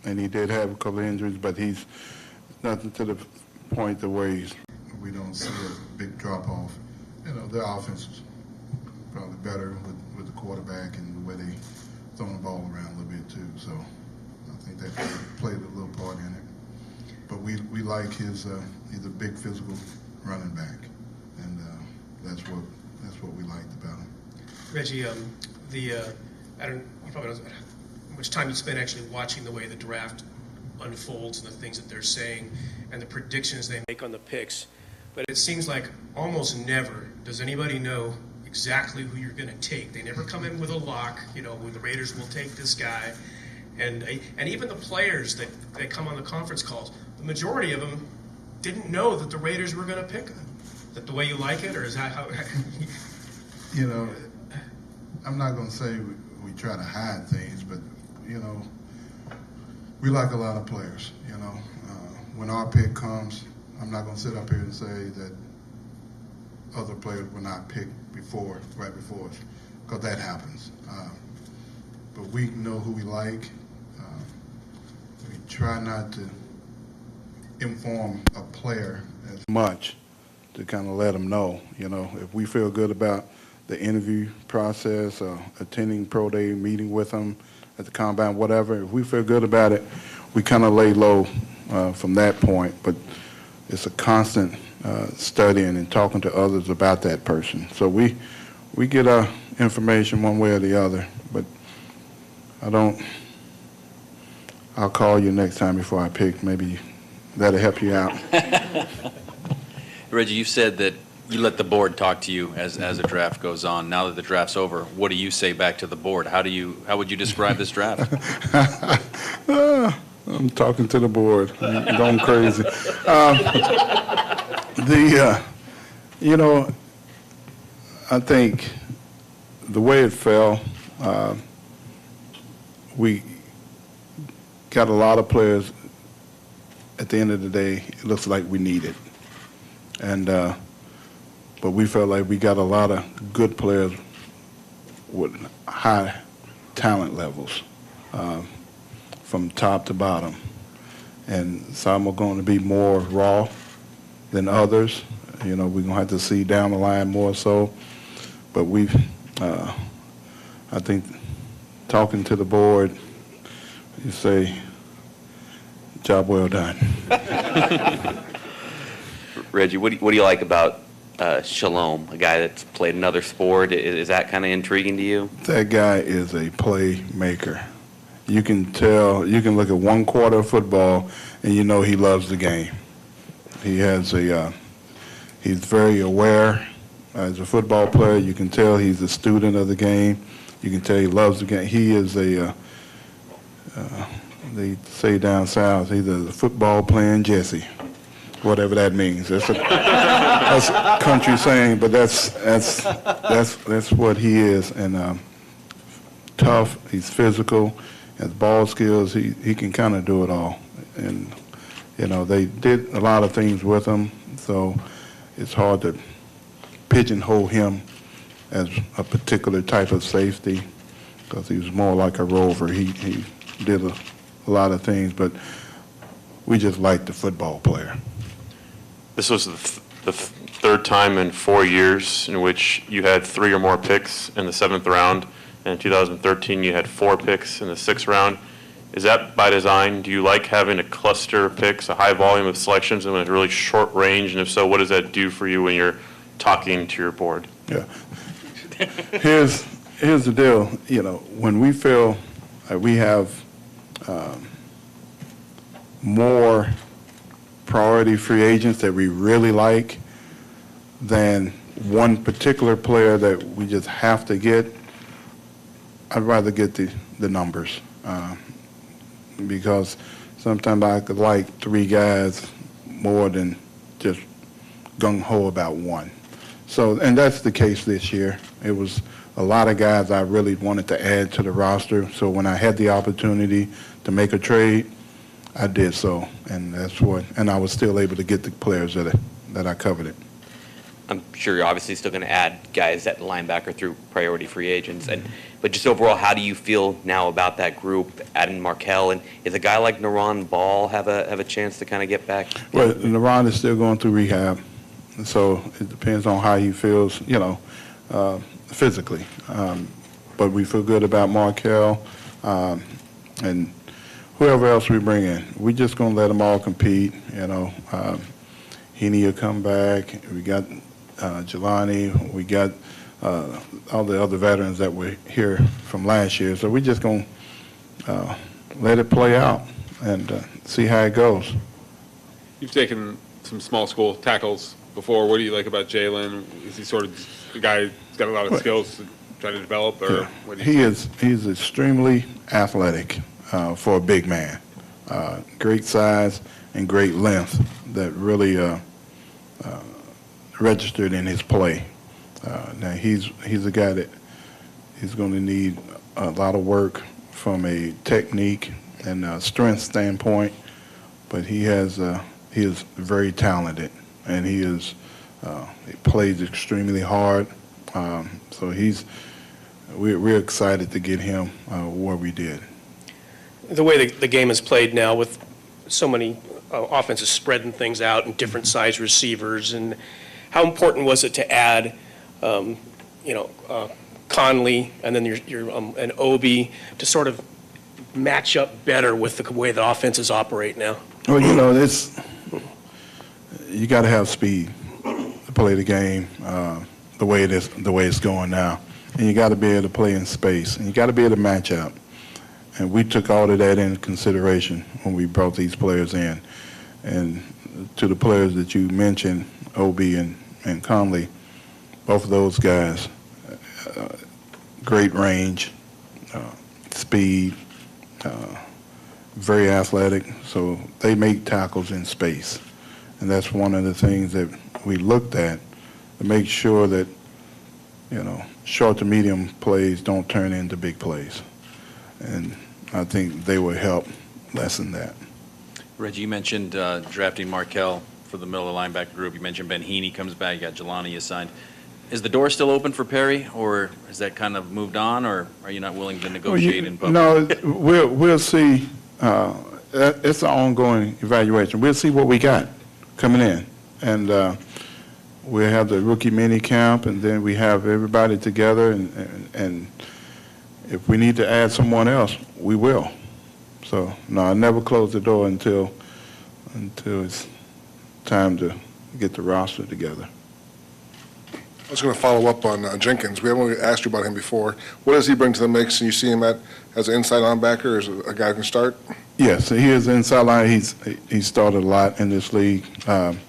and he did have a couple of injuries, but he's nothing to the point of where we don't see a big drop-off. You know, their offense is probably better with the quarterback and the way they throwing the ball around a little bit too. So I think that played a little part in it. But we like he's a big physical running back, and that's what we liked about him. Reggie, I don't, you probably don't know how much time you spend actually watching the way the draft unfolds and the things that they're saying and the predictions they make on the picks. But it seems like almost never does anybody know exactly who you're going to take. They never come in with a lock, you know, the Raiders will take this guy. And even the players that come on the conference calls, the majority of them didn't know that the Raiders were going to pick them. Is that the way you like it, or is that how? You know, I'm not going to say we try to hide things, but, you know, we like a lot of players, you know. When our pick comes, I'm not going to sit up here and say that other players were not picked right before us, because that happens. But we know who we like. We try not to inform a player as much to kind of let them know, you know, if we feel good about the interview process or attending pro day, meeting with them at the combine, whatever, if we feel good about it, we kind of lay low from that point. But it's a constant studying and talking to others about that person. So we get our information one way or the other, but I'll call you next time before I pick. Maybe that'll help you out. Reggie, you said that you let the board talk to you as the draft goes on. Now that the draft's over, what do you say back to the board? How would you describe this draft? I'm talking to the board. I'm going crazy. You know, I think the way it fell, we got a lot of players. At the end of the day, it looks like we need it. And but we felt like we got a lot of good players with high talent levels from top to bottom. And some are going to be more raw than others. You know, we're going to have to see down the line more so. But I think, talking to the board, you say, job well done. Reggie, what do you like about Shalom, a guy that's played another sport? Is that kind of intriguing to you? That guy is a playmaker. You can tell, you can look at one quarter of football and you know he loves the game. He has he's very aware as a football player. You can tell he's a student of the game. You can tell he loves the game. He is they say down south, he's a football playing Jesse, whatever that means. That's a country saying, but that's what he is. And tough, he's physical, has ball skills. He can kind of do it all. And you know, they did a lot of things with him, so it's hard to pigeonhole him as a particular type of safety, because he was more like a rover. He did a lot of things, but we just liked the football player. This was the third time in 4 years in which you had 3 or more picks in the 7th round. And in 2013, you had 4 picks in the 6th round. Is that by design? Do you like having a cluster of picks, a high volume of selections, and a really short range? And if so, what does that do for you when you're talking to your board? Yeah. Here's the deal. You know, when we feel we have more priority free agents that we really like than one particular player that we just have to get, I'd rather get the numbers because sometimes I could like 3 guys more than just gung-ho about one. So, and that's the case this year. It was a lot of guys I really wanted to add to the roster. So when I had the opportunity to make a trade, I did so, and that's what. And I was still able to get the players that I coveted. I'm sure you're obviously still going to add guys at linebacker through priority free agents. But just overall, how do you feel now about that group, adding Markel? And is a guy like Naron Ball have a chance to kind of get back? Well, Naron is still going through rehab, and so it depends on how he feels, physically. But we feel good about Markel and whoever else we bring in. We're just going to let them all compete. Heaney will come back. We got Jelani. We got all the other veterans that were here from last year. So we're just going to let it play out and see how it goes. You've taken some small school tackles before. What do you like about Jalen? Is he sort of a guy who's got a lot of skills to try to develop? Or what do you He's extremely athletic for a big man. Great size and great length that really registered in his play. Now he's a guy that he's going to need a lot of work from a technique and strength standpoint, but he is very talented, and he plays extremely hard. So we're excited to get him where we did. The way the game is played now with so many offenses spreading things out and different size receivers, and how important was it to add, Conley and then an Obi to sort of match up better with the way the offenses operate now? Well, you got to have speed to play the game the way it's going now, and you got to be able to play in space, and you got to be able to match up. And we took all of that into consideration when we brought these players in. And to the players that you mentioned, Obi and Conley, both of those guys, great range, speed, very athletic, so they make tackles in space. And that's one of the things that we looked at to make sure that, short to medium plays don't turn into big plays. And I think they will help lessen that. Reggie, you mentioned drafting Markel for the middle of the linebacker group. You mentioned Ben Heaney comes back. You got Jelani assigned. Is the door still open for Perry, or has that kind of moved on, or are you not willing to negotiate in public? No, we'll see. It's an ongoing evaluation. We'll see what we got coming in. And we'll have the rookie mini camp, and then we have everybody together, and if we need to add someone else, we will. So, no, I never close the door until it's time to get the roster together. I was going to follow up on Jenkins. We haven't really asked you about him before. What does he bring to the mix? And you see him as an inside linebacker, as a guy who can start? Yes, he is inside line. He's started a lot in this league, and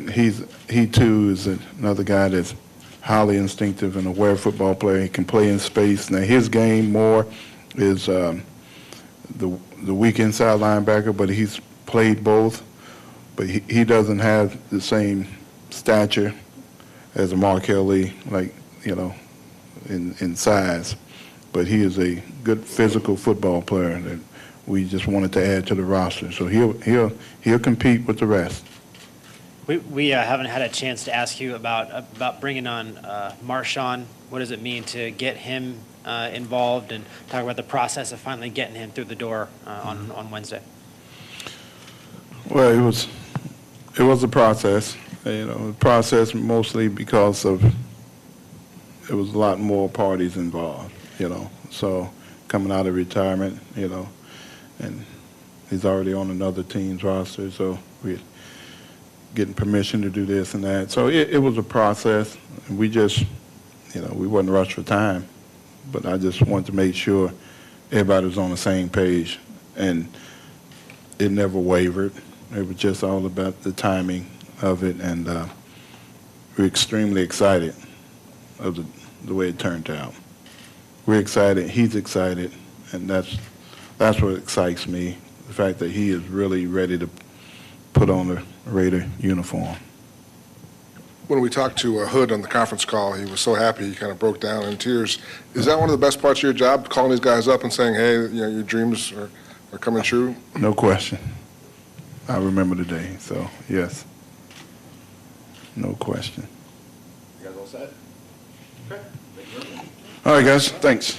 he too is another guy that's highly instinctive and aware football player. He can play in space. Now his game more is the weak inside linebacker, but he's played both. But he doesn't have the same stature as a Markel Lee, in size. But he is a good physical football player that we just wanted to add to the roster. So he'll compete with the rest. We haven't had a chance to ask you about bringing on Marshawn. What does it mean to get him involved, and talk about the process of finally getting him through the door on Wednesday? Well, it was a process. A process mostly because it was a lot more parties involved. So coming out of retirement, and he's already on another team's roster, so we're getting permission to do this and that. So it was a process. And we just, we wasn't rushed for time, but I just wanted to make sure everybody was on the same page, and it never wavered. It was just all about the timing of it, and we're extremely excited of the way it turned out. We're excited, he's excited, and that's what excites me, the fact that he is really ready to put on the Raider uniform. When we talked to Hood on the conference call, he was so happy he kind of broke down in tears. Is that one of the best parts of your job, calling these guys up and saying, hey, your dreams are coming true? No question. I remember the day, so yes. no question. You guys all set? Okay. Thank you very much. All right, guys, thanks.